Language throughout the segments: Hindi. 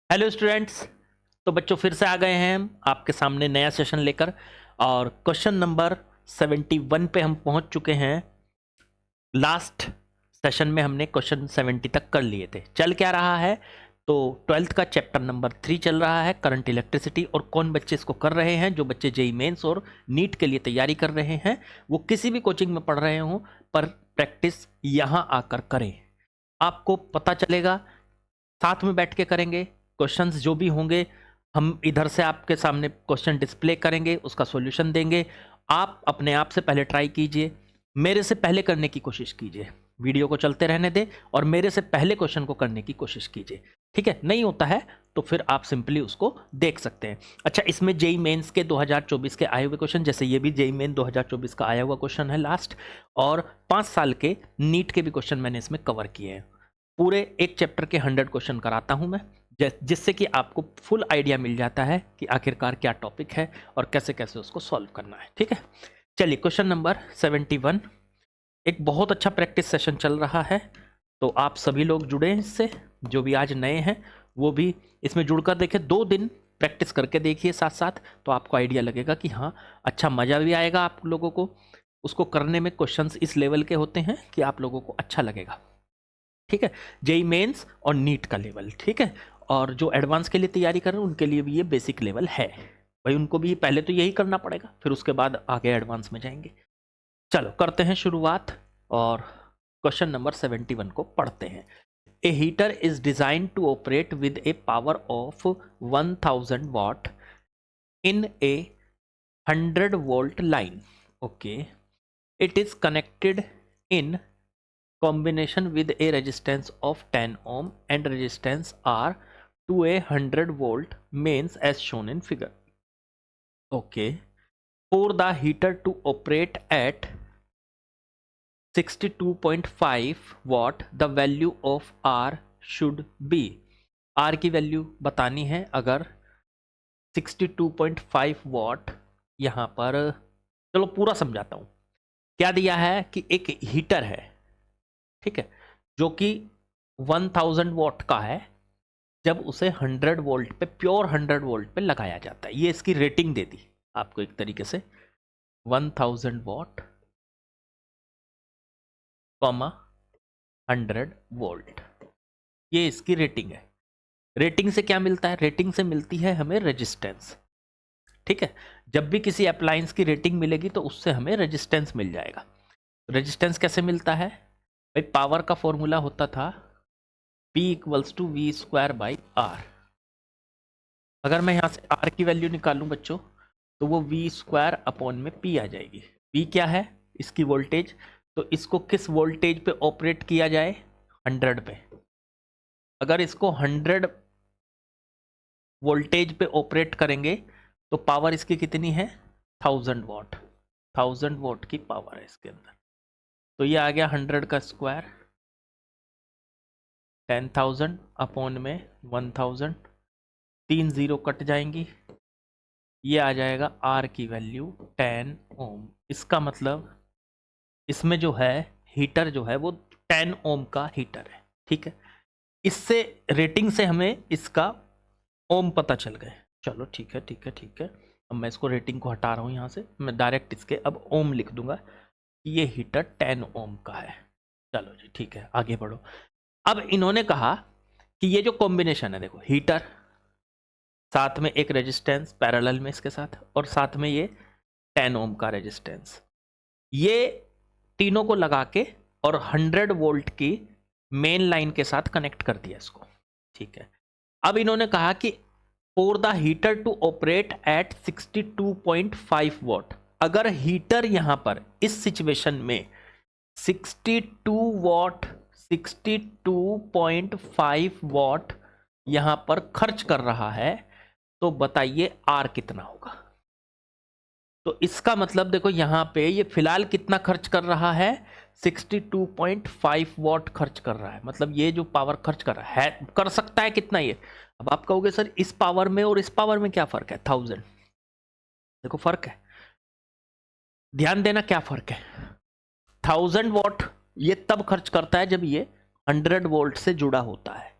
Hello students. तो बच्चों फिर से आ गए हैं हम आपके सामने नया सेशन लेकर और क्वेश्चन नंबर 71 पे हम पहुंच चुके हैं। लास्ट सेशन में हमने क्वेश्चन 70 तक कर लिए थे। चल क्या रहा है तो 12th का चैप्टर नंबर 3 चल रहा है, करंट इलेक्ट्रिसिटी। और कौन बच्चे इसको कर रहे हैं? जो बच्चे जेई मेंस और नीट के लिए तैयारी कर रहे हैं, वो किसी भी कोचिंग में पढ़ रहे हों पर प्रैक्टिस यहाँ आकर करें। आपको पता चलेगा, साथ में बैठ के करेंगे। क्वेश्चंस जो भी होंगे हम इधर से आपके सामने क्वेश्चन डिस्प्ले करेंगे, उसका सॉल्यूशन देंगे। आप अपने आप से पहले ट्राई कीजिए, मेरे से पहले करने की कोशिश कीजिए। वीडियो को चलते रहने दें और मेरे से पहले क्वेश्चन को करने की कोशिश कीजिए। ठीक है? नहीं होता है तो फिर आप सिंपली उसको देख सकते हैं। अच्छा, इसमें जेई मेंस के 2024 के आए हुए क्वेश्चन, जैसे ये भी जेई मेन 2024 का आया हुआ क्वेश्चन है लास्ट, और 5 साल के नीट के भी क्वेश्चन मैंने इसमें कवर किए हैं। पूरे एक चैप्टर के 100 क्वेश्चन कराता हूं मैं, जिससे कि आपको फुल आइडिया मिल जाता है कि आखिरकार क्या टॉपिक है और कैसे कैसे उसको सॉल्व करना है। ठीक है, चलिए क्वेश्चन नंबर 71। एक बहुत अच्छा प्रैक्टिस सेशन चल रहा है, तो आप सभी लोग जुड़े हैं इससे। जो भी आज नए हैं वो भी इसमें जुड़कर देखें। 2 दिन प्रैक्टिस करके देखिए साथ साथ, तो आपको आइडिया लगेगा कि हाँ, अच्छा मज़ा भी आएगा आप लोगों को उसको करने में। क्वेश्चंस इस लेवल के होते हैं कि आप लोगों को अच्छा लगेगा। ठीक है, जेई मेंस और नीट का लेवल। ठीक है, और जो एडवांस के लिए तैयारी कर रहे हैं उनके लिए भी ये बेसिक लेवल है भाई। उनको भी पहले तो यही करना पड़ेगा, फिर उसके बाद आगे एडवांस में जाएंगे। चलो करते हैं शुरुआत और क्वेश्चन नंबर 71 को पढ़ते हैं। A heater is design to operate with a power of 1000 watt in a 100 volt line. Okay, it is connected in combination with a resistance of 10 ohm and resistance R to a 100 volt mains as shown in figure. Okay, for the heater to operate at 62.5 watt the value of R should be। R की वैल्यू बतानी है। अगर 62.5 वॉट यहाँ पर, चलो पूरा समझाता हूँ। क्या दिया है कि एक हीटर है, ठीक है, जो कि 1000 वॉट का है। जब उसे 100 वोल्ट पे, प्योर 100 वोल्ट पे लगाया जाता है, ये इसकी रेटिंग दे दी आपको एक तरीके से। 1000 वॉट कॉमा 100 वोल्ट, ये इसकी रेटिंग है। रेटिंग से क्या मिलता है? रेटिंग से मिलती है हमें रेजिस्टेंस। ठीक है, जब भी किसी अप्लायंस की रेटिंग मिलेगी तो उससे हमें रेजिस्टेंस मिल जाएगा। रेजिस्टेंस कैसे मिलता है भाई? पावर का फॉर्मूला होता था P equals to V square by R. अगर मैं यहां से R की वैल्यू निकालूं बच्चों, तो वो वी स्क्वायर अपॉन में P आ जाएगी। P क्या है? इसकी वोल्टेज। तो इसको किस वोल्टेज पे ऑपरेट किया जाए? 100 पे। अगर इसको 100 वोल्टेज पे ऑपरेट करेंगे तो पावर इसकी कितनी है? 1000 वॉट। 1000 वॉट की पावर है इसके अंदर। तो ये आ गया 100 का स्क्वायर, 10,000 अपॉन में 1000, 3 जीरो कट जाएंगी, ये आ जाएगा R की वैल्यू 10 ओम। इसका मतलब इसमें जो है हीटर जो है वो 10 ओम का हीटर है। ठीक है, इससे रेटिंग से हमें इसका ओम पता चल गए। चलो ठीक है ठीक है ठीक है, अब मैं इसको रेटिंग को हटा रहा हूँ यहाँ से, मैं डायरेक्ट इसके अब ओम लिख दूंगा कि ये हीटर 10 ओम का है। चलो जी ठीक है, आगे बढ़ो। अब इन्होंने कहा कि ये जो कॉम्बिनेशन है, देखो हीटर साथ में एक रेजिस्टेंस पैरेलल में इसके साथ, और साथ में ये 10 ओम का रेजिस्टेंस, ये तीनों को लगा के और 100 वोल्ट की मेन लाइन के साथ कनेक्ट कर दिया इसको। ठीक है, अब इन्होंने कहा कि for the heater to operate at 62.5 watt. अगर हीटर यहां पर इस सिचुएशन में 62 वॉट, 62.5 वॉट यहां पर खर्च कर रहा है, तो बताइए आर कितना होगा? तो इसका मतलब देखो यहां पे ये फिलहाल कितना खर्च कर रहा है? 62.5 वॉट खर्च कर रहा है। मतलब ये जो पावर खर्च कर रहा है, कर सकता है कितना ये? अब आप कहोगे सर इस पावर में और इस पावर में क्या फर्क है? 1000। देखो फर्क है, ध्यान देना क्या फर्क है। 1000 वॉट ये तब खर्च करता है जब ये 100 वोल्ट से जुड़ा होता है।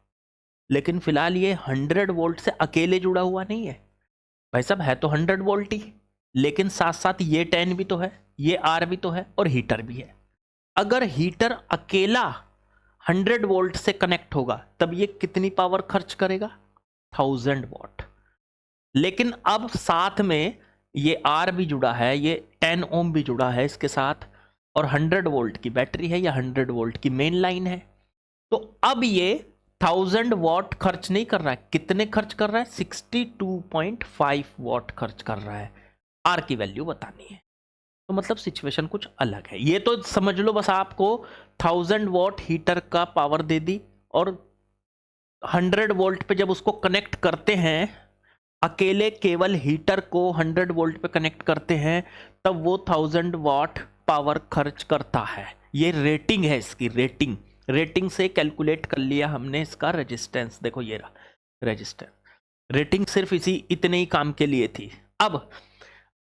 लेकिन फिलहाल ये 100 वोल्ट से अकेले जुड़ा हुआ नहीं है भाई साहब, है तो 100 वोल्ट ही, लेकिन साथ साथ ये 10 भी तो है, ये आर भी तो है और हीटर भी है। अगर हीटर अकेला 100 वोल्ट से कनेक्ट होगा तब ये कितनी पावर खर्च करेगा? 1000 वॉट। लेकिन अब साथ में ये आर भी जुड़ा है, ये 10 ओम भी जुड़ा है इसके साथ, और 100 वोल्ट की बैटरी है या 100 वोल्ट की मेन लाइन है। तो अब ये 1000 वॉट खर्च नहीं कर रहा है, कितने खर्च कर रहा है? 62.5 वॉट खर्च कर रहा है। आर की वैल्यू बतानी है, तो मतलब सिचुएशन कुछ अलग है। ये तो समझ लो बस आपको 1000 वॉट हीटर का पावर दे दी, और 100 वोल्ट पे जब उसको कनेक्ट करते हैं, अकेले केवल हीटर को 100 वोल्ट पे कनेक्ट करते हैं, तब वो 1000 वॉट पावर खर्च करता है। ये रेटिंग है इसकी, रेटिंग से कैलकुलेट कर लिया हमने इसका रेजिस्टेंस। देखो ये रहा रेजिस्टेंस, रेटिंग सिर्फ इतने ही काम के लिए थी।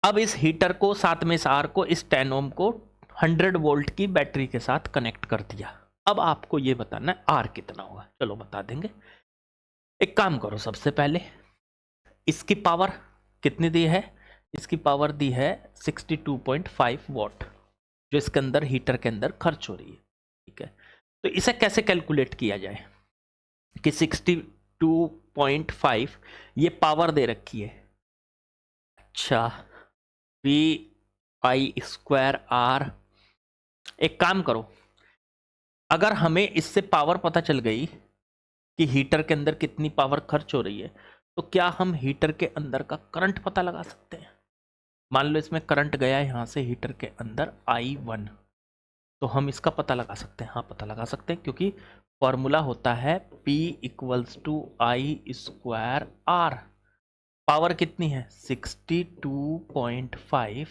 अब इस हीटर को साथ में इस आर को, इस 10 ओम को 100 वोल्ट की बैटरी के साथ कनेक्ट कर दिया। अब आपको ये बताना है आर कितना होगा। चलो बता देंगे। एक काम करो, सबसे पहले इसकी पावर कितनी दी है? इसकी पावर दी है 62.5 वॉट, जो इसके अंदर हीटर के अंदर खर्च हो रही है। ठीक है, तो इसे कैसे कैलकुलेट किया जाए कि 62.5 ये पावर दे रखी है। अच्छा, वी आई स्क्वायर आर। एक काम करो, अगर हमें इससे पावर पता चल गई कि हीटर के अंदर कितनी पावर खर्च हो रही है, तो क्या हम हीटर के अंदर का करंट पता लगा सकते हैं? मान लो इसमें करंट गया है यहां से हीटर के अंदर I1, तो हम इसका पता लगा सकते हैं। हाँ, पता लगा सकते हैं, क्योंकि फॉर्मूला होता है P = I square R. Power कितनी है? 62.5।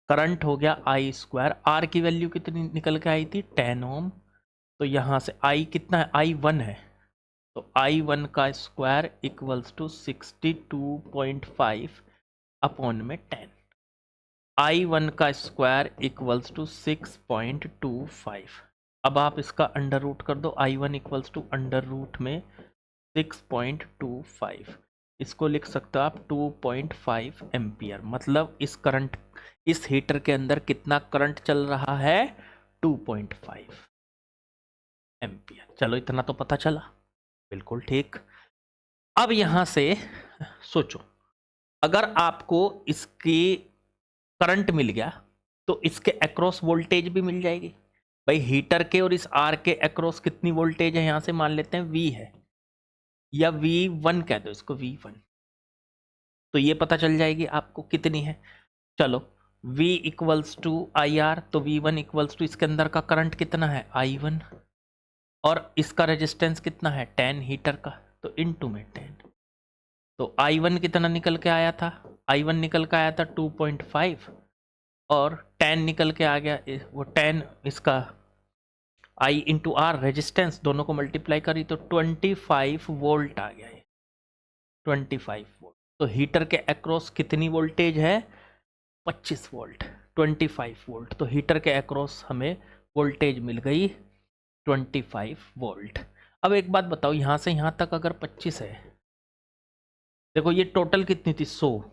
करंट हो गया I स्क्वायर, आर की वैल्यू कितनी निकल के आई थी? 10 ओम। तो यहां से I कितना है? I1 है, तो I1 का स्क्वायर = 62.5 अपॉन में 10। I1 का स्क्वायर = 6.25। अब आप इसका अंडर रूट कर दो। I1 = अंडर रूट में 6.25, इसको लिख सकते हो आप 2.5 एम्पियर। मतलब इस हीटर के अंदर कितना करंट चल रहा है? 2.5 एम्पियर। चलो इतना तो पता चला, बिल्कुल ठीक। अब यहां से सोचो, अगर आपको इसकी करंट मिल गया तो इसके अक्रॉस वोल्टेज भी मिल जाएगी। भाई हीटर के और इस आर के अक्रॉस कितनी वोल्टेज है? यहां से मान लेते हैं V है, या V1 कह दो इसको, V1। तो ये पता चल जाएगी आपको कितनी है। चलो, V = IR, तो V1 = इसके अंदर का करंट कितना है? I1, और इसका रेजिस्टेंस कितना है? 10 हीटर का, तो इनटू में 10। तो I1 कितना निकल के आया था? I1 निकल के आया था 2.5, और 10 निकल के आ गया, वो 10 इसका I इंटू आर रेजिस्टेंस, दोनों को मल्टीप्लाई करी तो 25 वोल्ट आ गया। 25 वोल्ट। तो हीटर के अक्रॉस कितनी वोल्टेज है? 25 वोल्ट। 25 वोल्ट, तो हीटर के अक्रॉस हमें वोल्टेज मिल गई 25 वोल्ट। अब एक बात बताओ, यहां से यहां तक अगर 25 है, देखो ये टोटल कितनी थी? 100,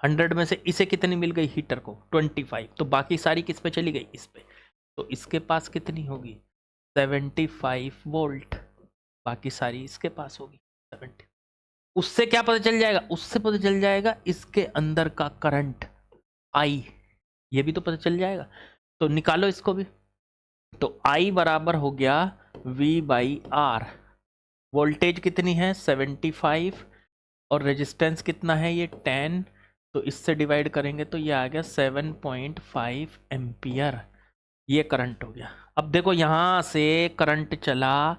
100 में से इसे कितनी मिल गई हीटर को? 25। तो बाकी सारी किस पे चली गई? इस पे। तो इसके पास कितनी होगी? 75 वोल्ट। बाकी सारी इसके पास होगी 70। उससे क्या पता चल जाएगा? उससे पता चल जाएगा इसके अंदर का करंट I, ये भी तो पता चल जाएगा। तो निकालो इसको भी। तो I बराबर हो गया V/R। वोल्टेज कितनी है? 75, और रेजिस्टेंस कितना है? ये 10। तो इससे डिवाइड करेंगे तो ये आ गया 7.5 एम्पियर। ये करंट हो गया। अब देखो यहां से करंट चला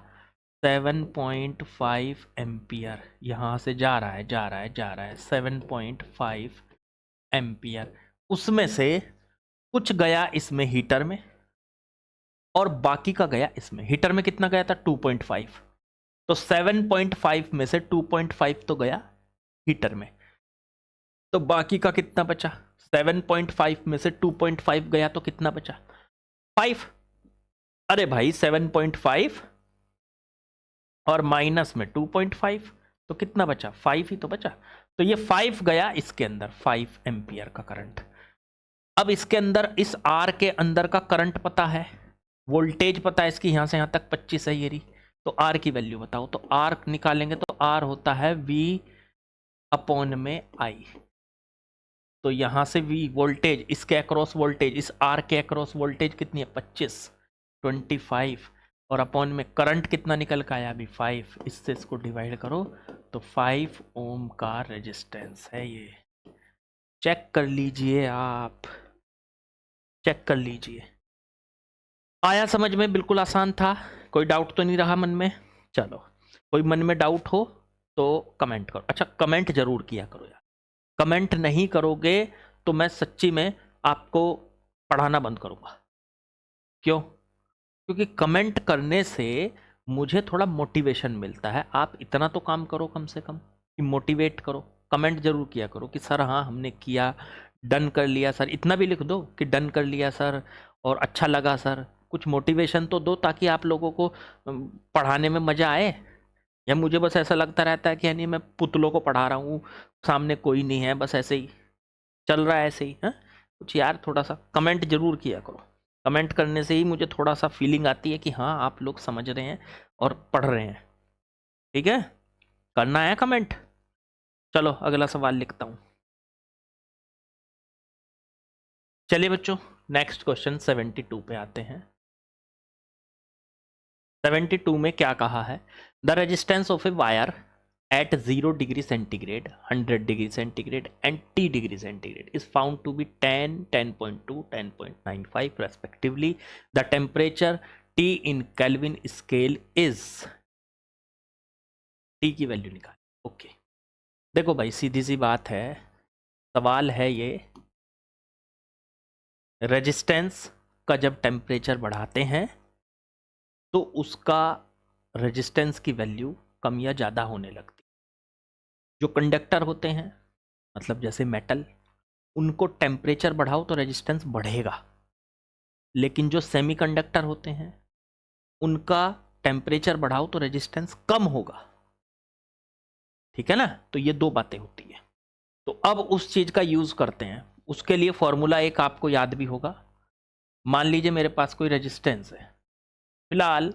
7.5 एम्पियर, यहां से जा रहा है 7.5 एम्पियर। उसमें से कुछ गया इसमें हीटर में, और बाकी का गया इसमें। हीटर में कितना गया था? 2.5। तो 7.5 में से 2.5 तो गया हीटर में, तो बाकी का कितना बचा? 7.5 में से 2.5 गया तो कितना बचा? 5। अरे भाई 7.5 और माइनस में 2.5, तो कितना बचा? 5 ही तो बचा। तो ये 5 गया इसके अंदर, 5 एम्पियर का करंट। अब इसके अंदर, इस आर के अंदर का करंट पता है, वोल्टेज पता है इसकी, यहां से यहां तक 25 है ये रही। तो आर की वैल्यू बताओ। तो आर निकालेंगे तो आर होता है V अपॉन में I। तो यहां से V वोल्टेज, इसके अक्रॉस वोल्टेज, इस आर के अक्रॉस वोल्टेज कितनी है? 25 और अपॉन में करंट कितना निकल के आया अभी? 5। इससे इसको डिवाइड करो तो 5 ओम का रेजिस्टेंस है ये। चेक कर लीजिए, आप चेक कर लीजिए। आया समझ में? बिल्कुल आसान था, कोई डाउट तो नहीं रहा मन में? चलो, कोई मन में डाउट हो तो कमेंट करो। अच्छा, कमेंट जरूर किया करो यार, कमेंट नहीं करोगे तो मैं सच्ची में आपको पढ़ाना बंद करूंगा। क्यों? क्योंकि कमेंट करने से मुझे थोड़ा मोटिवेशन मिलता है। आप इतना तो काम करो कम से कम कि मोटिवेट करो, कमेंट जरूर किया करो कि सर हाँ हमने किया, डन कर लिया सर। इतना भी लिख दो कि डन कर लिया सर और अच्छा लगा सर। कुछ मोटिवेशन तो दो ताकि आप लोगों को पढ़ाने में मज़ा आए। या मुझे बस ऐसा लगता रहता है कि यानी मैं पुतलों को पढ़ा रहा हूँ, सामने कोई नहीं है, बस ऐसे ही चल रहा है, ऐसे ही है कुछ। यार थोड़ा सा कमेंट जरूर किया करो। कमेंट करने से ही मुझे थोड़ा सा फीलिंग आती है कि हाँ आप लोग समझ रहे हैं और पढ़ रहे हैं। ठीक है, करना है कमेंट। चलो अगला सवाल लिखता हूं। चलिए बच्चों, नेक्स्ट क्वेश्चन 72 पे आते हैं। 72 में क्या कहा है? The resistance of a wire at 0 degree centigrade, 100 degree centigrade and T degree centigrade is found to be 10, 10.2, 10.95 respectively. The temperature T in Kelvin scale is, T की वैल्यू निकाल। ओके, देखो भाई सीधी सी बात है, सवाल है ये, रेजिस्टेंस का जब टेम्परेचर बढ़ाते हैं तो उसका रेजिस्टेंस की वैल्यू कम या ज़्यादा होने लगती। जो कंडक्टर होते हैं, मतलब जैसे मेटल, उनको टेम्परेचर बढ़ाओ तो रेजिस्टेंस बढ़ेगा। लेकिन जो सेमीकंडक्टर होते हैं उनका टेम्परेचर बढ़ाओ तो रेजिस्टेंस कम होगा। ठीक है ना? तो ये दो बातें होती है। तो अब उस चीज का यूज करते हैं। उसके लिए फॉर्मूला एक आपको याद भी होगा। मान लीजिए मेरे पास कोई रेजिस्टेंस है, फिलहाल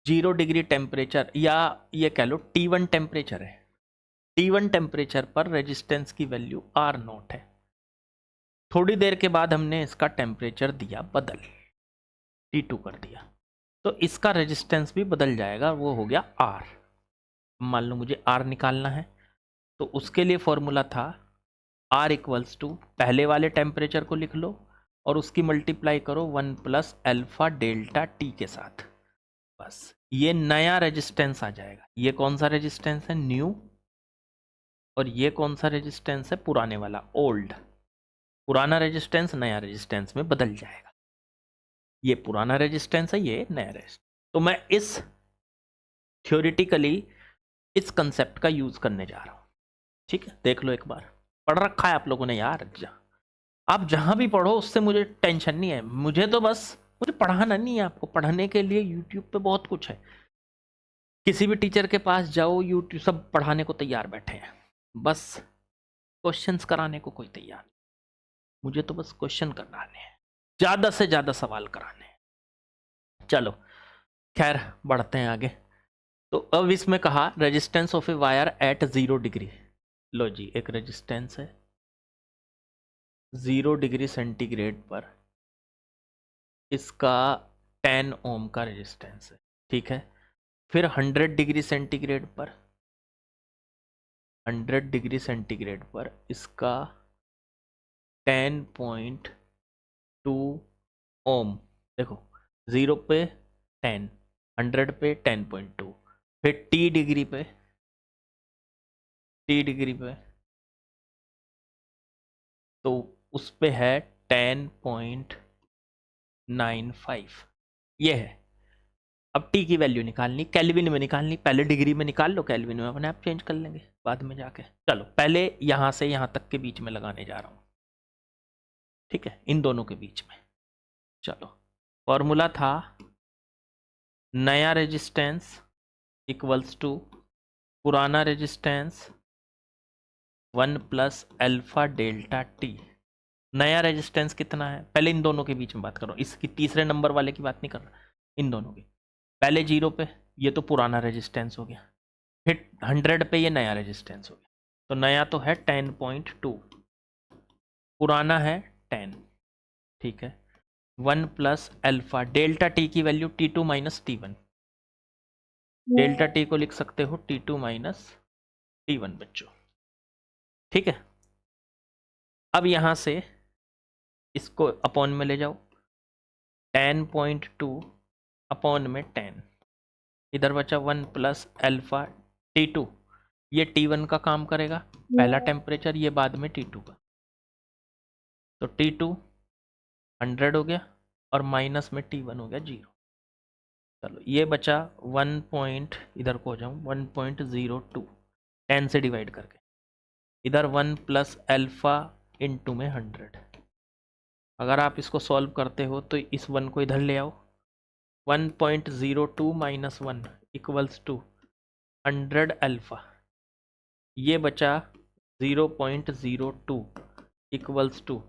0 डिग्री टेम्परेचर, या ये कह लो T1 टेम्परेचर है। T1 टेम्परेचर पर रेजिस्टेंस की वैल्यू R0 है। थोड़ी देर के बाद हमने इसका टेम्परेचर दिया बदल, T2 कर दिया, तो इसका रेजिस्टेंस भी बदल जाएगा, वो हो गया R। मान लो मुझे R निकालना है, तो उसके लिए फॉर्मूला था R इक्वल्स टू, पहले वाले टेम्परेचर को लिख लो और उसकी मल्टीप्लाई करो 1 प्लस अल्फा डेल्टा T के साथ। बस ये नया रेजिस्टेंस आ जाएगा। ये कौन सा रेजिस्टेंस है? न्यू। और ये कौन सा रेजिस्टेंस है? पुराने वाला, ओल्ड। पुराना रेजिस्टेंस नया रेजिस्टेंस में बदल जाएगा। ये पुराना रेजिस्टेंस है, ये नया रेजिस्टेंस। तो मैं इस थ्योरेटिकली इस कंसेप्ट का यूज करने जा रहा हूं। ठीक है, देख लो एक बार, पढ़ रखा है आप लोगों ने यार। आप जहां भी पढ़ो उससे मुझे टेंशन नहीं है, मुझे तो बस, मुझे पढ़ाना नहीं है। आपको पढ़ने के लिए यूट्यूब पे बहुत कुछ है। किसी भी टीचर के पास जाओ, यूट्यूब सब पढ़ाने को तैयार बैठे हैं, बस क्वेश्चंस कराने को कोई तैयार नहीं। मुझे तो बस क्वेश्चन कराने हैं, ज्यादा से ज्यादा सवाल कराने हैं। चलो खैर बढ़ते हैं आगे। तो अब इसमें कहा resistance of a wire at 0 degree. लो जी, एक रेजिस्टेंस है 0 डिग्री सेंटीग्रेड पर, इसका 10 ओम का रेजिस्टेंस है। ठीक है, फिर 100 डिग्री सेंटीग्रेड पर, 100 डिग्री सेंटीग्रेड पर इसका 10.2 ओम। देखो 0 पे 10, 100 पे 10.2, फिर T डिग्री पे, T डिग्री पे तो उस पे है 10.95। ये है। अब T की वैल्यू निकालनी, केल्विन में निकालनी। पहले डिग्री में निकाल लो, केल्विन में अपने आप चेंज कर लेंगे बाद में जाके। चलो पहले यहां से यहां तक के बीच में लगाने जा रहा हूं। ठीक है, इन दोनों के बीच में। चलो फॉर्मूला था नया रेजिस्टेंस इक्वल्स टू पुराना resistance 1 plus alpha delta T. नया रेजिस्टेंस कितना है, पहले इन दोनों के बीच में बात कर रहा हूँ, इसकी तीसरे नंबर वाले की बात नहीं कर रहा, इन दोनों की। पहले 0 पे ये तो पुराना रेजिस्टेंस हो गया, फिर 100 पे ये नया रेजिस्टेंस हो गया। तो नया तो है 10.2, पुराना है 10, ठीक है। 1 प्लस अल्फा डेल्टा टी की value T2 minus T1, delta T को लिख सकते हो T2 माइनस T1 बच्चों, ठीक है। अब यहां से इसको अपॉन में ले जाओ, 10.2 अपॉन में 10, इधर बचा 1 प्लस अल्फा T2, ये T1 का काम करेगा, पहला टेम्परेचर, ये बाद में T2 का। तो T2 100 हो गया और माइनस में T1 हो गया 0। चलो ये बचा 1 पॉइंट, इधर को हो जाऊँ 1.02, 10 से डिवाइड करके, इधर 1 प्लस अल्फा इंटू में 100। अगर आप इसको सॉल्व करते हो तो इस 1 को इधर ले आओ, 1.02 माइनस 1 इक्वल्स टू 100 अल्फा, ये बचा 0.02 इक्वल्स टू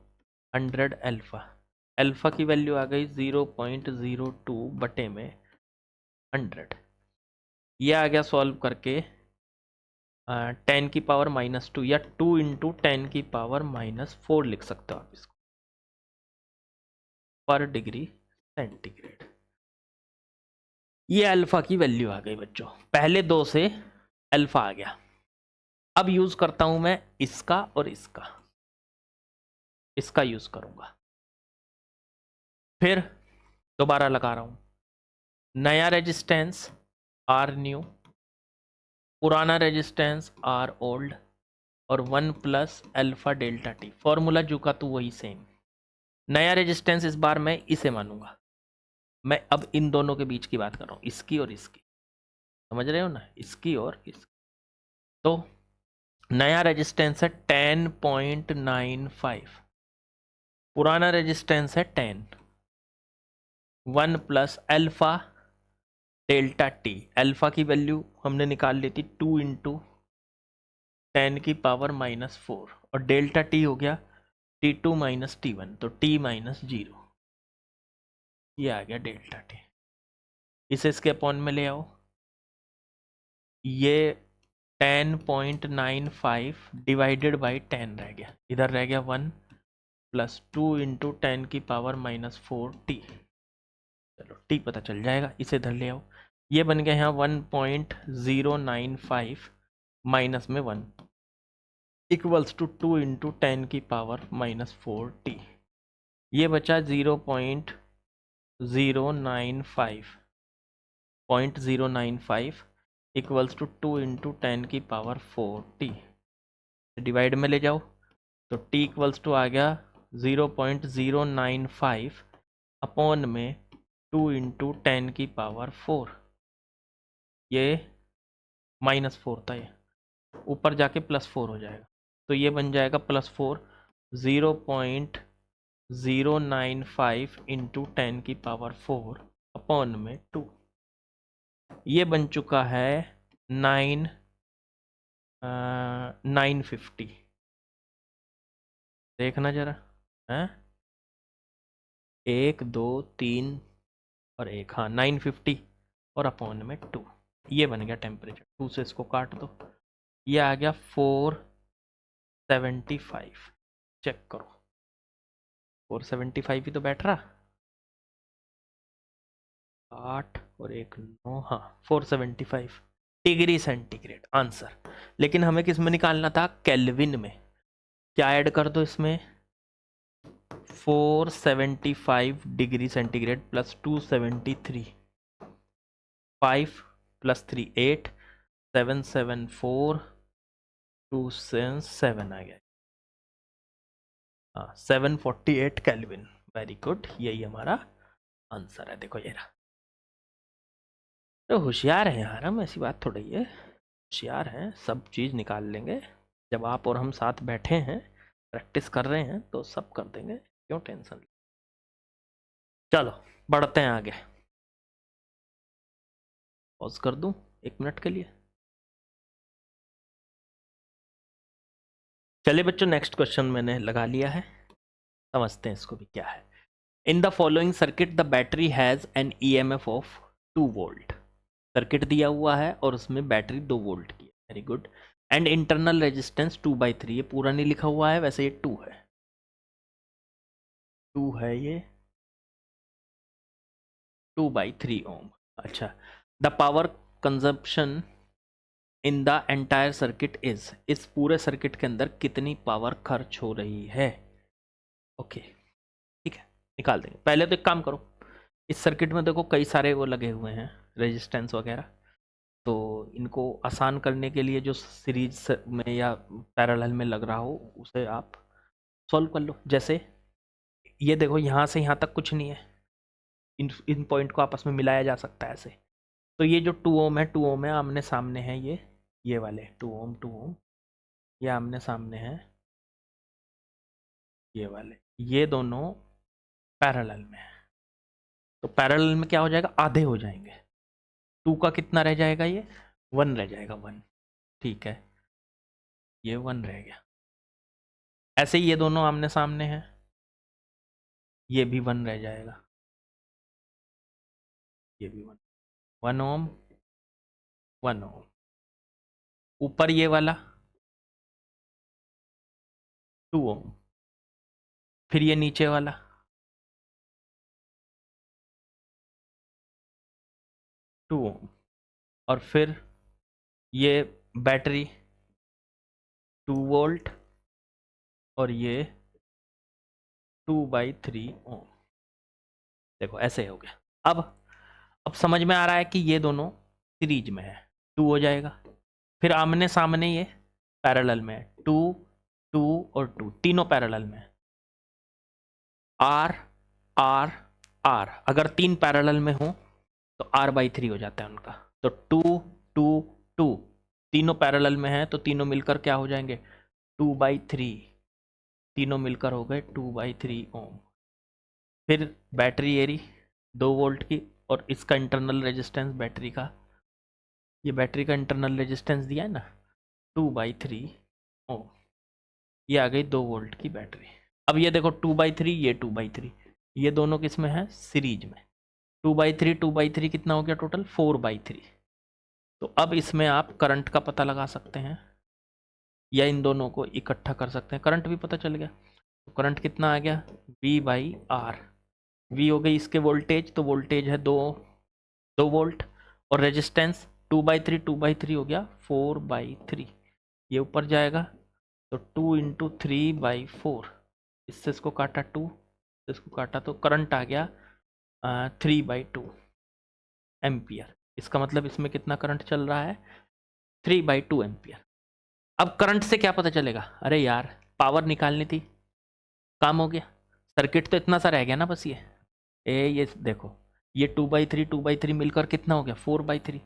100 अल्फा। अल्फा की वैल्यू आ गई 0.02 बटे में 100। ये आ गया सॉल्व करके 10 की पावर -2 या 2 इंटू 10 की पावर -4 लिख सकते हो आप इसको, पर डिग्री सेंटीग्रेड। ये अल्फा की वैल्यू आ गई बच्चों, पहले दो से अल्फा आ गया। अब यूज करता हूं मैं इसका और इसका यूज करूंगा, फिर दोबारा लगा रहा हूं, नया रेजिस्टेंस आर न्यू, पुराना रेजिस्टेंस आर ओल्ड, और 1 plus alpha delta T, formula जो का तो वही सेम। नया रेजिस्टेंस इस बार मैं इसे मानूंगा, मैं अब इन दोनों के बीच की बात कर रहा हूँ, इसकी और इसकी, समझ रहे हो ना, इसकी और इसकी। तो नया रेजिस्टेंस है 10.95, पुराना रेजिस्टेंस है 10, 1 plus alpha delta T, alpha की वैल्यू हमने निकाल ली थी 2 इंटू 10 की पावर -4, और डेल्टा टी हो गया T2 माइनस T1, तो T माइनस 0, ये आ गया डेल्टा टी। इसे इसके अपॉन में ले आओ, ये 10.95 डिवाइडेड बाई 10 रह गया, इधर रह गया 1 प्लस 2 इंटू 10 की पावर -4 टी। चलो टी पता चल जाएगा, इसे इधर ले आओ, ये बन गया यहाँ 1.095 माइनस में 1 इक्वल्स टू 2 इंटू 10 की पावर -4 टी। ये बचा 0.095 इक्वल्स टू 2 इंटू 10 की पावर 4 टी। डिवाइड में ले जाओ तो t इक्वल्स टू आ गया 0.095 अपॉन में 2 इंटू 10 की पावर 4, ये -4 था, ये ऊपर जाके +4 हो जाएगा, तो ये बन जाएगा +4, 0.095 इंटू 10 की पावर 4 अपॉन में 2, ये बन चुका है 950। देखना जरा है, 1 2 3 और 1, हाँ 950 और अपॉन में 2, ये बन गया टेम्परेचर। 2 से इसको काट दो, ये आ गया 475। चेक करो 475 ही तो बैठ रहा, 8 और 1 9, हाँ 475 डिग्री सेंटीग्रेड आंसर। लेकिन हमें किस में निकालना था, केल्विन में। क्या ऐड कर दो इसमें, 475 डिग्री सेंटीग्रेड प्लस 273, 5 प्लस 3 8, 774, 277 आ गया, हाँ 748 केल्विन। वेरी गुड, यही हमारा आंसर है। देखो ये रहा, तो होशियार है यार हम, ऐसी बात थोड़ी है, होशियार हैं, सब चीज़ निकाल लेंगे। जब आप और हम साथ बैठे हैं, प्रैक्टिस कर रहे हैं, तो सब कर देंगे, क्यों टेंशन। चलो बढ़ते हैं आगे। पॉज कर दूं 1 मिनट के लिए। चलिए बच्चों, नेक्स्ट क्वेश्चन मैंने लगा लिया है, समझते हैं इसको भी क्या है। In the following circuit the battery has an EMF of 2 volt. Circuit दिया हुआ है और उसमें बैटरी 2 वोल्ट की है, very good. And internal resistance 2/3, ये पूरा नहीं लिखा हुआ है, वैसे ये 2 है, 2 है ये, 2/3 ओम। अच्छा, the power consumption in the entire circuit is, इस पूरे सर्किट के अंदर कितनी पावर खर्च हो रही है। ओके ठीक है, निकाल देंगे। पहले तो एक काम करो, इस सर्किट में देखो कई सारे वो लगे हुए हैं रेजिस्टेंस वगैरह, तो इनको आसान करने के लिए जो सीरीज में या पैरेलल में लग रहा हो उसे आप सॉल्व कर लो। जैसे ये देखो, यहाँ से यहाँ तक कुछ नहीं है, इन पॉइंट को आपस में मिलाया जा सकता है ऐसे। तो ये जो 2 ओम है, 2 ओम है, आमने सामने है, ये वाले 2 ओम 2 ओम, ये आमने सामने है, ये वाले, ये दोनों पैरेलल में है। तो पैरेलल में क्या हो जाएगा, आधे हो जाएंगे। 2 का कितना रह जाएगा, ये 1 रह जाएगा, 1, ठीक है, ये 1 रह गया। ऐसे ही ये दोनों आमने सामने हैं, ये भी 1 रह जाएगा, ये भी 1, 1 ओम 1 ओम। ऊपर ये वाला 2 ओम, फिर ये नीचे वाला 2 ओम, और फिर ये बैटरी 2 वोल्ट, और ये 2/3 ओम। देखो ऐसे हो गया। अब समझ में आ रहा है कि ये दोनों सीरीज में है, 2 हो जाएगा। फिर आमने सामने ये पैरेलल में है, 2 2 और 2, तीनों पैरेलल में है। आर आर आर, अगर 3 पैरेलल में हो तो R/3 हो जाता है उनका। तो 2 2 2, तीनों पैरेलल में है तो तीनों मिलकर क्या हो जाएंगे, 2/3, तीनों मिलकर हो गए 2/3 ओम। फिर बैटरी एरी 2 वोल्ट की, और इसका इंटरनल रेजिस्टेंस बैटरी का, ये बैटरी का इंटरनल रेजिस्टेंस दिया है ना 2/3 ओम, ये आ गई 2 वोल्ट की बैटरी। अब ये देखो 2/3, ये 2/3, ये दोनों किस में है, सीरीज में। 2/3 2/3 कितना हो गया टोटल, 4/3। तो अब इसमें आप करंट का पता लगा सकते हैं, या इन दोनों को इकट्ठा कर सकते हैं, करंट भी पता चल गया। तो करंट कितना आ गया, V/R। V हो गई इसके वोल्टेज, तो वोल्टेज है 2 वोल्ट, और रेजिस्टेंस 2/3 2/3 हो गया 4/3, ये ऊपर जाएगा तो 2 × 3/4, इससे इसको काटा 2, इसको काटा तो करंट आ गया 3/2 एम्पियर। इसका मतलब इसमें कितना करंट चल रहा है, 3/2 एम्पियर। अब करंट से क्या पता चलेगा, अरे यार पावर निकालनी थी, काम हो गया। सर्किट तो इतना सा रह गया ना बस, ये देखो, ये 2/3 2/3 मिलकर कितना हो गया, 4/3,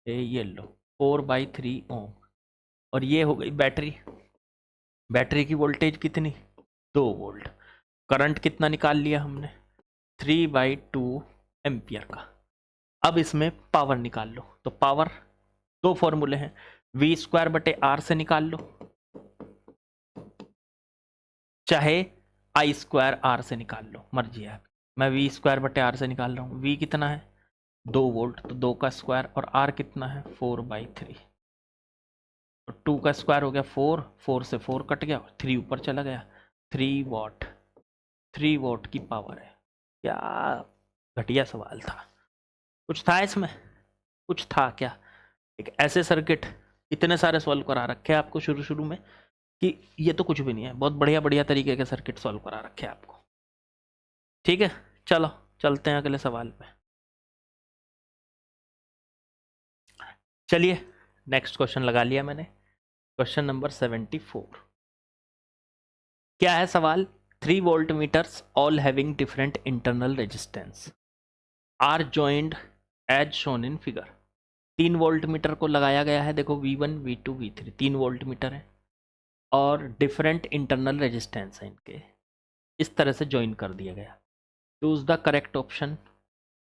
ये लो 4/3 ओम। और ये हो गई बैटरी, बैटरी की वोल्टेज कितनी, 2 वोल्ट। करंट कितना निकाल लिया हमने, 3/2 एम्पियर का। अब इसमें पावर निकाल लो, तो पावर 2 फॉर्मूले हैं, V²/R से निकाल लो, चाहे I²R से निकाल लो, मर्जी है। मैं V²/R से निकाल रहा हूँ। V कितना है, 2 वोल्ट, तो 2 का स्क्वायर, और R कितना है 4/3, तो 2 का स्क्वायर हो गया 4, 4 से 4 कट गया, 3 ऊपर चला गया, 3 वॉट, 3 वॉट की पावर है। क्या घटिया सवाल था, कुछ था इसमें, कुछ था क्या। एक ऐसे सर्किट इतने सारे सॉल्व करा रखे हैं आपको शुरू शुरू में कि ये तो कुछ भी नहीं है, बहुत बढ़िया बढ़िया तरीके के सर्किट सॉल्व करा रखे हैं आपको। ठीक है, चलो चलते हैं अगले सवाल पे। चलिए नेक्स्ट क्वेश्चन लगा लिया मैंने, क्वेश्चन नंबर 74। क्या है सवाल, 3 voltmeters all having different internal resistance are joined as shown in figure. 3 voltmeter को लगाया गया है, देखो V1 V2 V3, 3 volt meter है और डिफरेंट इंटरनल रेजिस्टेंस है इनके, इस तरह से ज्वाइन कर दिया गया। Choose the correct option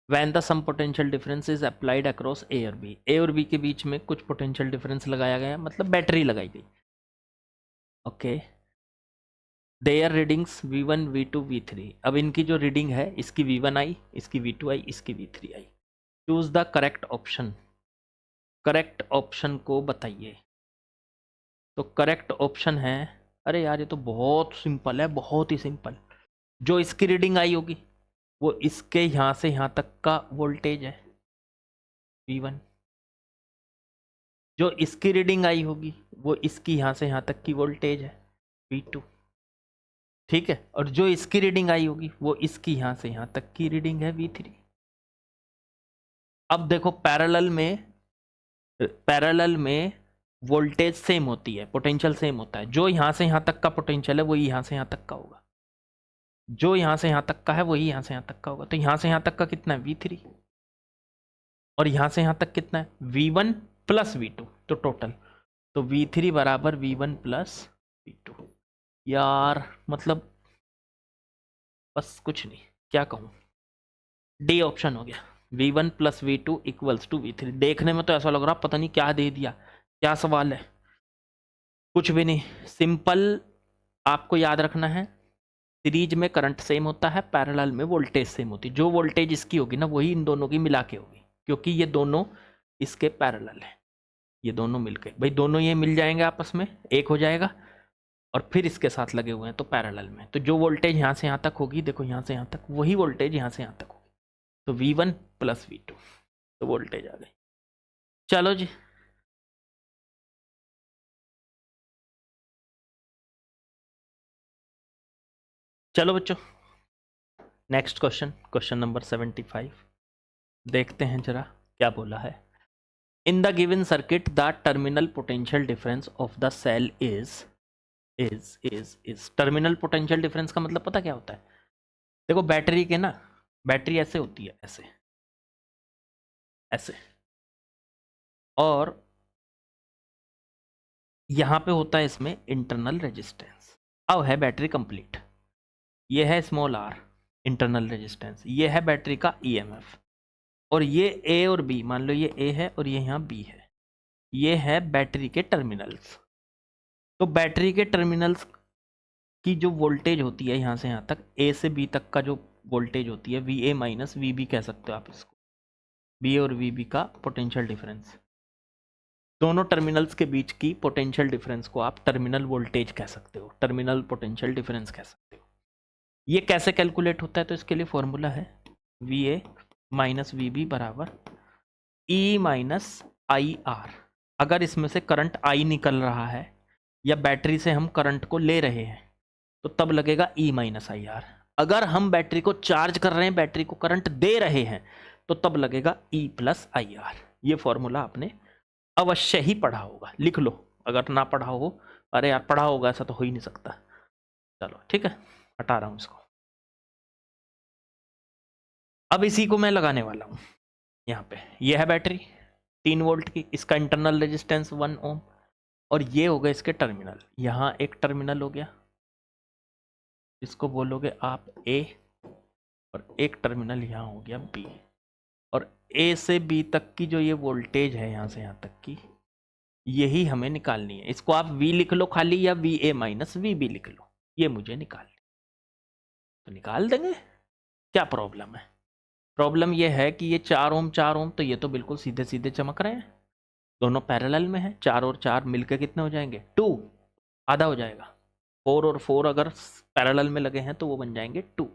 when the sum potential difference is applied across A और बी, ए और बी के बीच में कुछ पोटेंशियल डिफरेंस लगाया गया, मतलब बैटरी लगाई गई। Okay, there readings V1 V2 V3, अब इनकी जो रीडिंग है, इसकी V1 आई, इसकी V2 आई, इसकी V3 I. Choose the correct option, correct option को बताइए। तो करेक्ट ऑप्शन है, अरे यार ये तो बहुत सिंपल है, बहुत ही सिंपल। जो इसकी रीडिंग आई होगी वो इसके यहाँ से यहाँ तक का वोल्टेज है V1, जो इसकी रीडिंग आई होगी वो इसकी यहाँ से यहाँ तक की वोल्टेज है V2, ठीक है। और जो इसकी रीडिंग आई होगी वो इसकी यहाँ से यहाँ तक की रीडिंग है V3। अब देखो पैरेलल में वोल्टेज सेम होती है, पोटेंशियल सेम होता है। जो यहाँ से यहाँ तक का पोटेंशियल है वही यहाँ से यहाँ तक का होगा, जो यहाँ से यहाँ तक का है वही यहाँ से यहाँ तक का होगा। तो यहाँ से यहाँ तक का कितना है V3, और यहाँ से यहाँ तक कितना है V1 प्लस V2, तो टोटल, तो V3 बराबर V1 प्लस V2। यार मतलब बस कुछ नहीं, क्या कहूँ, डी ऑप्शन हो गया, V1 plus V2 equals to V3। देखने में तो ऐसा लग रहा पता नहीं क्या दे दिया, क्या सवाल है, कुछ भी नहीं, सिंपल। आपको याद रखना है, सीरीज में करंट सेम होता है, पैरेलल में वोल्टेज सेम होती है। जो वोल्टेज इसकी होगी ना वही इन दोनों की मिला के होगी, क्योंकि ये दोनों इसके पैरेलल है। ये दोनों मिलके, भाई दोनों ये मिल जाएंगे आपस में, एक हो जाएगा, और फिर इसके साथ लगे हुए हैं तो पैरेलल में। तो जो वोल्टेज यहाँ से यहाँ तक होगी, देखो यहाँ से यहाँ तक, वही वोल्टेज यहाँ से यहाँ तक होगी। तो V1 प्लस V2, तो वोल्टेज आ गई। चलो जी, चलो बच्चों, नेक्स्ट क्वेश्चन, क्वेश्चन नंबर 75 देखते हैं जरा क्या बोला है। In the given circuit the terminal potential difference of the cell is terminal potential difference का मतलब पता क्या होता है? देखो बैटरी के ना, बैटरी ऐसे होती है, ऐसे ऐसे, और यहां पे होता है इसमें इंटरनल रेजिस्टेंस। अब है बैटरी कंप्लीट, ये है स्मॉल r इंटरनल रेजिस्टेंस, ये है बैटरी का EMF, और ये A और B, मान लो ये A है और ये यहाँ B है, ये है बैटरी के टर्मिनल्स। तो बैटरी के टर्मिनल्स की जो वोल्टेज होती है यहाँ से यहाँ तक, A से B तक का जो वोल्टेज होती है, VA माइनस VB कह सकते हो आप इसको, BA और VB का पोटेंशियल डिफरेंस, दोनों टर्मिनल्स के बीच की पोटेंशियल डिफरेंस को आप टर्मिनल वोल्टेज कह सकते हो, टर्मिनल पोटेंशियल डिफरेंस कह सकते हो। ये कैसे कैलकुलेट होता है? तो इसके लिए फॉर्मूला है VA माइनस VB बराबर E माइनस IR। अगर इसमें से करंट I निकल रहा है या बैटरी से हम करंट को ले रहे हैं तो तब लगेगा E माइनस IR। अगर हम बैटरी को चार्ज कर रहे हैं, बैटरी को करंट दे रहे हैं, तो तब लगेगा E प्लस IR। ये फॉर्मूला आपने अवश्य ही पढ़ा होगा, लिख लो, अगर ना पढ़ा हो, अरे यार पढ़ा होगा ऐसा तो हो ही नहीं सकता। चलो ठीक है, हटा रहा हूं इसको। अब इसी को मैं लगाने वाला हूं यहाँ पे। यह है बैटरी 3 वोल्ट की, इसका इंटरनल रेजिस्टेंस 1 ओम, और ये हो गए इसके टर्मिनल। यहाँ एक टर्मिनल हो गया, इसको बोलोगे आप A, और एक टर्मिनल यहाँ हो गया B, और A से B तक की जो ये वोल्टेज है यहाँ से यहाँ तक की, यही हमें निकालनी है। इसको आप V लिख लो खाली, या VA माइनस VB लिख लो, ये मुझे निकालनी, तो निकाल देंगे, क्या प्रॉब्लम है? प्रॉब्लम ये है कि ये 4 ओम 4 ओम, तो ये तो बिल्कुल सीधे सीधे चमक रहे हैं, दोनों पैरेलल में है। 4 और 4 मिलकर कितने हो जाएंगे? 2, आधा हो जाएगा। 4 और 4 अगर पैरेलल में लगे हैं तो वो बन जाएंगे 2।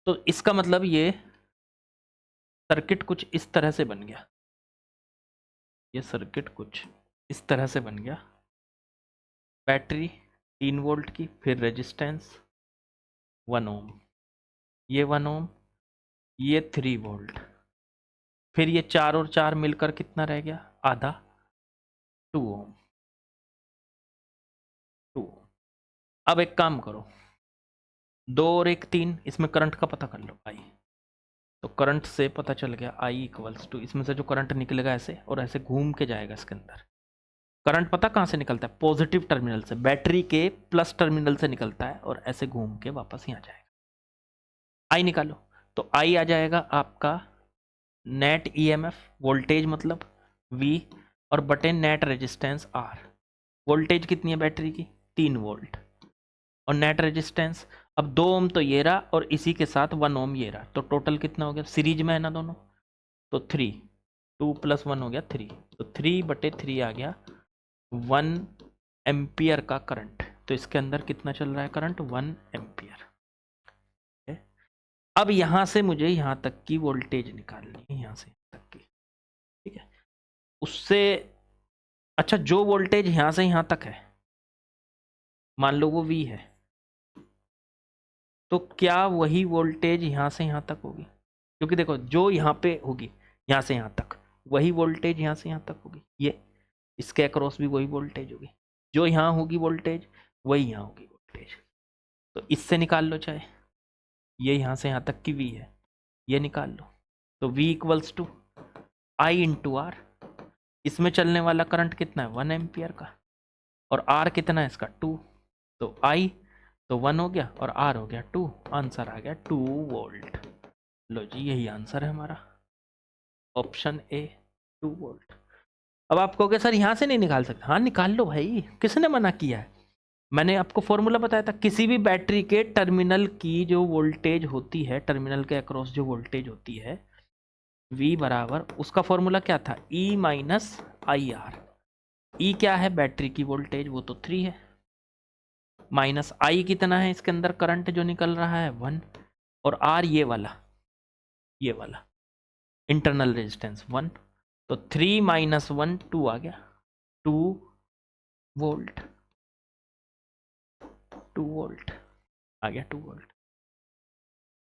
तो इसका मतलब ये सर्किट कुछ इस तरह से बन गया, ये सर्किट कुछ इस तरह से बन गया। बैटरी 3 वोल्ट की, फिर रेजिस्टेंस 1 ओम, ये 1 ओम, ये 3 वोल्ट, फिर ये 4 और 4 मिलकर कितना रह गया? आधा, 2 ओम, 2 ओम। अब एक काम करो, 2 और 1 3, इसमें करंट का पता कर लो I। तो करंट से पता चल गया I इक्वल्स टू, इसमें से जो करंट निकलेगा ऐसे और ऐसे घूम के जाएगा इसके अंदर। करंट पता कहाँ से निकलता है? पॉजिटिव टर्मिनल से, बैटरी के प्लस टर्मिनल से निकलता है और ऐसे घूम के वापस यहाँ जाएगा। I निकालो, तो I आ जाएगा आपका नेट ईएमएफ वोल्टेज मतलब V और बटे नेट रेजिस्टेंस R। वोल्टेज कितनी है बैटरी की 3 वोल्ट और नेट रेजिस्टेंस अब 2 ओम तो ये रहा और इसी के साथ 1 ओम ये रहा, तो टोटल कितना हो गया, सीरीज में है ना दोनों, तो 3, 2 + 1 हो गया 3, तो 3/3 आ गया 1 एम्पियर का करंट। तो इसके अंदर कितना चल रहा है करंट 1 एम्पियर। अब यहां से मुझे यहां तक की वोल्टेज निकालनी है, यहां से यहां तक की, ठीक है। उससे अच्छा जो वोल्टेज यहां से यहां तक है मान लो वो V है, तो क्या वही वोल्टेज यहां से यहां तक होगी, क्योंकि देखो जो यहाँ पे होगी यहां से यहां तक वही वोल्टेज यहां से यहां तक होगी, ये इसके अक्रॉस भी वही वोल्टेज होगी, जो यहाँ होगी वोल्टेज वही यहाँ होगी वोल्टेज। तो इससे निकाल लो, चाहे ये यहाँ से यहाँ तक की V है, ये निकाल लो, तो V = I × R। इसमें चलने वाला करंट कितना है 1 एम्पियर का और R कितना है इसका 2, तो I तो 1 हो गया और R हो गया 2, आंसर आ गया 2 वोल्ट। लो जी यही आंसर है हमारा, ऑप्शन ए 2 वोल्ट। अब आप कहोगे सर यहाँ से नहीं निकाल सकते, हाँ निकाल लो भाई, किसने मना किया है। मैंने आपको फॉर्मूला बताया था, किसी भी बैटरी के टर्मिनल की जो वोल्टेज होती है, टर्मिनल के अक्रॉस जो वोल्टेज होती है V बराबर, उसका फॉर्मूला क्या था E - IR। E क्या है बैटरी की वोल्टेज, वो तो 3 है, माइनस I कितना है इसके अंदर करंट जो निकल रहा है 1, और R ये वाला इंटरनल रेजिस्टेंस 1, तो 3 - 1 2 आ गया 2 वोल्ट, 2 वोल्ट आ गया 2 वोल्ट।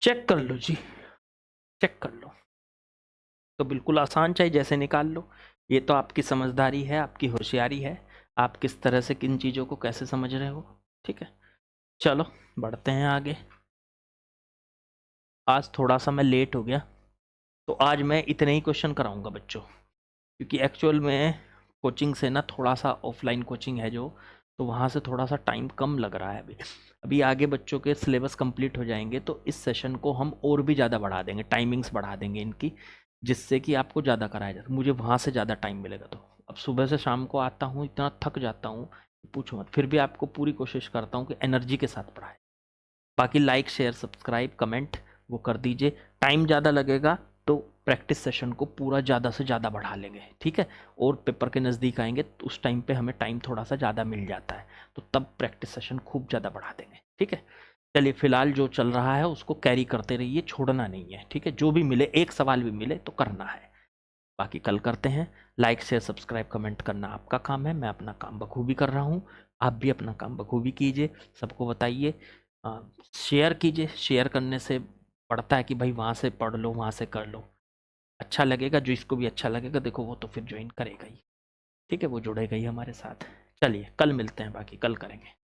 चेक कर लो जी, चेक कर लो, तो बिल्कुल आसान, चाहे जैसे निकाल लो, ये तो आपकी समझदारी है, आपकी होशियारी है, आप किस तरह से किन चीज़ों को कैसे समझ रहे हो, ठीक है। चलो बढ़ते हैं आगे। आज थोड़ा सा मैं लेट हो गया, तो आज मैं इतने ही क्वेश्चन कराऊंगा बच्चों, क्योंकि एक्चुअल में कोचिंग से ना थोड़ा सा ऑफलाइन कोचिंग है जो, तो वहाँ से थोड़ा सा टाइम कम लग रहा है। अभी आगे बच्चों के सिलेबस कंप्लीट हो जाएंगे तो इस सेशन को हम और भी ज़्यादा बढ़ा देंगे, टाइमिंग्स बढ़ा देंगे इनकी, जिससे कि आपको ज़्यादा कराया जाए, मुझे वहाँ से ज़्यादा टाइम मिलेगा। तो अब सुबह से शाम को आता हूँ, इतना थक जाता हूँ पूछो मत, फिर भी आपको पूरी कोशिश करता हूँ कि एनर्जी के साथ पढ़ाए। बाकी लाइक शेयर सब्सक्राइब कमेंट वो कर दीजिए, टाइम ज़्यादा लगेगा तो प्रैक्टिस सेशन को पूरा ज़्यादा से ज़्यादा बढ़ा लेंगे, ठीक है। और पेपर के नज़दीक आएंगे तो उस टाइम पे हमें टाइम थोड़ा सा ज़्यादा मिल जाता है, तो तब प्रैक्टिस सेशन खूब ज़्यादा बढ़ा देंगे, ठीक है। चलिए फिलहाल जो चल रहा है उसको कैरी करते रहिए, छोड़ना नहीं है, ठीक है। जो भी मिले, एक सवाल भी मिले तो करना है, बाकी कल करते हैं। लाइक शेयर सब्सक्राइब कमेंट करना आपका काम है, मैं अपना काम बखूबी कर रहा हूँ, आप भी अपना काम बखूबी कीजिए, सबको बताइए, शेयर कीजिए, शेयर करने से पड़ता है कि भाई वहाँ से पढ़ लो, वहाँ से कर लो, अच्छा लगेगा, जो इसको भी अच्छा लगेगा देखो वो तो फिर ज्वाइन करेगा ही, ठीक है, वो जुड़ेगा ही हमारे साथ। चलिए कल मिलते हैं, बाकी कल करेंगे।